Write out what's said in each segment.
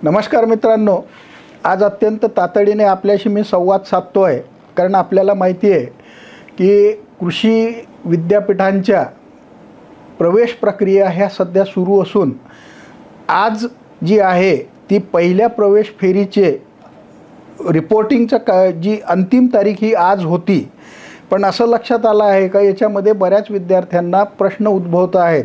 नमस्कार मित्रांनो, आज अत्यंत तातडीने आपल्याशी मी संवाद साधतो आहे, कारण आपल्याला माहिती आहे की कृषी विद्यापीठांच्या प्रवेश प्रक्रिया ह्या सध्या सुरू असून आज जी आहे ती पहिल्या प्रवेश फेरीचे रिपोर्टिंगचं जी अंतिम तारीख ही आज होती. पण असं लक्षात आलं आहे का याच्यामध्ये बऱ्याच विद्यार्थ्यांना प्रश्न उद्भवत आहेत.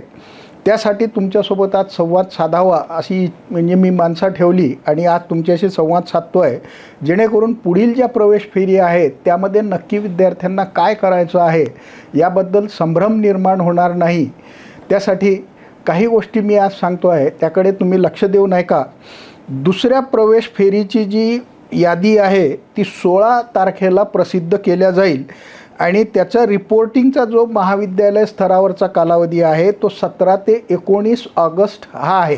त्यासाठी तुमच्यासोबत आज संवाद साधावा अशी म्हणजे मी माणसं ठेवली आणि आज तुमच्याशी संवाद साधतो आहे, जेणेकरून पुढील ज्या प्रवेश फेरी आहेत त्यामध्ये नक्की विद्यार्थ्यांना काय करायचं आहे याबद्दल संभ्रम निर्माण होणार नाही. त्यासाठी काही गोष्टी मी आज सांगतो आहे, त्याकडे तुम्ही लक्ष देऊ नये का. दुसऱ्या प्रवेश फेरीची जी यादी आहे ती 16 तारखेला प्रसिद्ध केल्या जाईल आणि त्याचा रिपोर्टिंगचा जो महाविद्यालय स्तरावरचा कालावधी आहे तो 17 ते 19 ऑगस्ट हा आहे.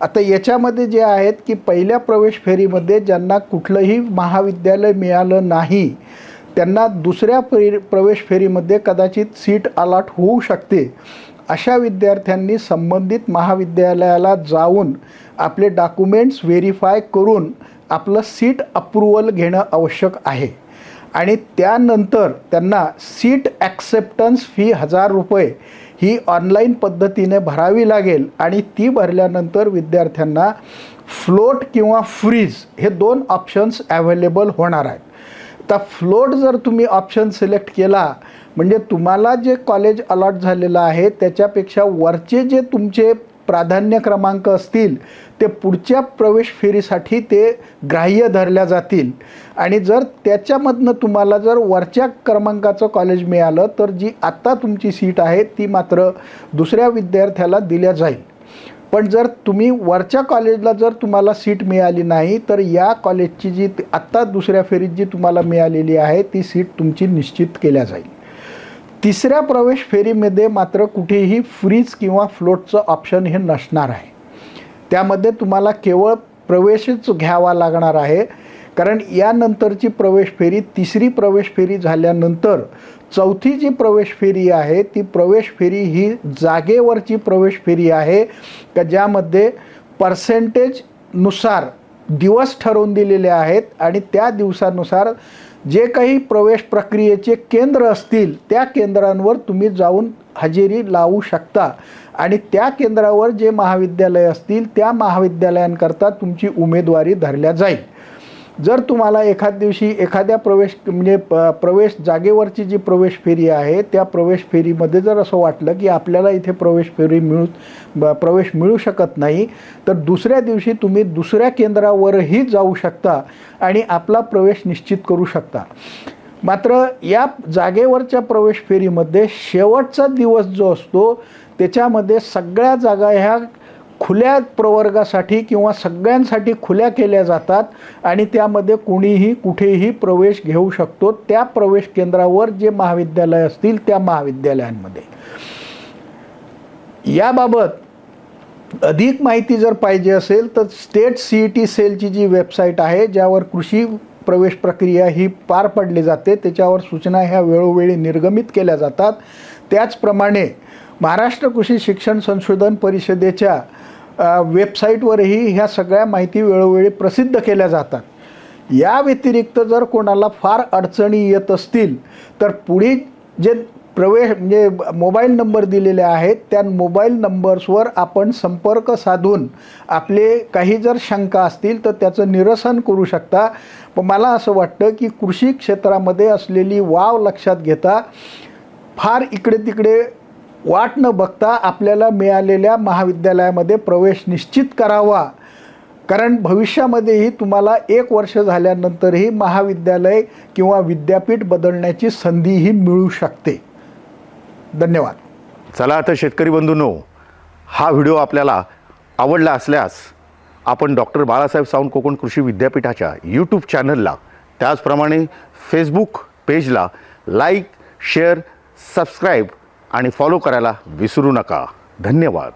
आता याच्यामध्ये जे आहेत की पहिल्या प्रवेश फेरीमध्ये ज्यांना कुठलंही महाविद्यालय मिळालं नाही त्यांना दुसऱ्या प्रवेश फेरीमध्ये कदाचित सीट अलॉट होऊ शकते. अशा विद्यार्थ्यांनी संबंधित महाविद्यालयाला जाऊन आपले डॉक्युमेंट्स व्हेरीफाय करून आपलं सीट अप्रूव्हल घेणं आवश्यक आहे आणि त्यानंतर त्यांना सीट ॲक्सेप्टन्स फी 1000 रुपये ही ऑनलाईन पद्धतीने भरावी लागेल आणि ती भरल्यानंतर विद्यार्थ्यांना फ्लोट किंवा फ्रीज हे 2 ऑप्शन्स अवेलेबल होणार आहेत. तर फ्लोट जर तुम्ही ऑप्शन सिलेक्ट केला म्हणजे तुम्हाला जे कॉलेज अलॉट झालेलं आहे त्याच्यापेक्षा वरचे जे तुमचे प्राधान्य क्रमांक असतील ते पुढच्या प्रवेश फेरीसाठी ते ग्राह्य धरल्या जातील आणि जर त्याच्यामधनं तुम्हाला जर वरच्या क्रमांकाचं कॉलेज मिळालं तर जी आत्ता तुमची सीट आहे ती मात्र दुसऱ्या विद्यार्थ्याला दिल्या जाईल. पण जर तुम्ही वरच्या कॉलेजला जर तुम्हाला सीट मिळाली नाही तर या कॉलेजची जी आत्ता दुसऱ्या फेरीत जी तुम्हाला मिळालेली आहे ती सीट तुमची निश्चित केल्या जाईल. तिसऱ्या प्रवेश फेरीमध्ये मात्र कुठेही फ्रीज किंवा फ्लोटचं ऑप्शन हे नसणार आहे. त्यामध्ये तुम्हाला केवळ प्रवेशच घ्यावा लागणार आहे, कारण यानंतरची प्रवेश फेरी तिसरी प्रवेश फेरी झाल्यानंतर चौथी जी प्रवेश फेरी आहे ती प्रवेश फेरी ही जागेवरची प्रवेश फेरी आहे का ज्यामध्ये पर्सेंटेजनुसार दिवस ठरवून दिलेले आहेत आणि त्या दिवसानुसार जे काही प्रवेश प्रक्रियेचे केंद्र असतील त्या केंद्रांवर तुम्ही जाऊन हजेरी लावू शकता आणि त्या केंद्रावर जे महाविद्यालय असतील त्या महाविद्यालयांकरता तुमची उमेदवारी धरल्या जाईल. जर तुम्हाला एखाद दिवशी एखाद्या प्रवेश जागेवरची जी प्रवेश फेरी आहे त्या प्रवेश फेरीमध्ये जर असं वाटलं की आपल्याला इथे प्रवेश मिळू शकत नाही तर दुसऱ्या दिवशी तुम्ही दुसऱ्या केंद्रावरही जाऊ शकता आणि आपला प्रवेश निश्चित करू शकता. मात्र या जागेवरच्या प्रवेश फेरीमध्ये शेवटचा दिवस जो असतो त्याच्यामध्ये सगळ्या जागा ह्या खुल्या प्रवर्गासाठी किंवा सगळ्यांसाठी खुल्या केल्या जातात आणि त्यामध्ये कोणीही कुठेही प्रवेश घेऊ शकतो त्या प्रवेश केंद्रावर जे महाविद्यालय असतील त्या महाविद्यालयांमध्ये. याबाबत अधिक माहिती जर पाहिजे असेल तर स्टेट CET सेलची जी वेबसाईट आहे ज्यावर कृषी प्रवेश प्रक्रिया ही पार पडली जाते त्याच्यावर सूचना ह्या वेळोवेळी निर्गमित केल्या जातात. त्याचप्रमाणे महाराष्ट्र कृषी शिक्षण संशोधन परिषदेच्या वेबसाईटवरही ह्या सगळ्या माहिती वेळोवेळी प्रसिद्ध केल्या जातात. या व्यतिरिक्त जर कोणाला फार अडचणी येत असतील तर पुढे जे मोबाईल नंबर दिलेले आहेत त्या मोबाईल नंबर्सवर आपण संपर्क साधून आपले काही जर शंका असतील तर त्याचं निरसन करू शकता. पण मला असं वाटतं की कृषी क्षेत्रामध्ये असलेली वाव लक्षात घेता फार इकडे तिकडे वाट न बघता आपल्याला मिळालेल्या महाविद्यालयामध्ये प्रवेश निश्चित करावा, कारण भविष्यामध्येही तुम्हाला 1 वर्ष झाल्यानंतरही महाविद्यालय किंवा विद्यापीठ बदलण्याची संधीही मिळू शकते. धन्यवाद. चला आता शेतकरी बंधूंनो, हा व्हिडिओ आपल्याला आवडला असल्यास आपण डॉक्टर बाळासाहेब सावंत कोकण कृषी विद्यापीठाच्या यूट्यूब चॅनलला त्याचप्रमाणे फेसबुक पेजला लाईक, शेअर, सबस्क्राईब आणि फॉलो करायला विसरू नका. धन्यवाद.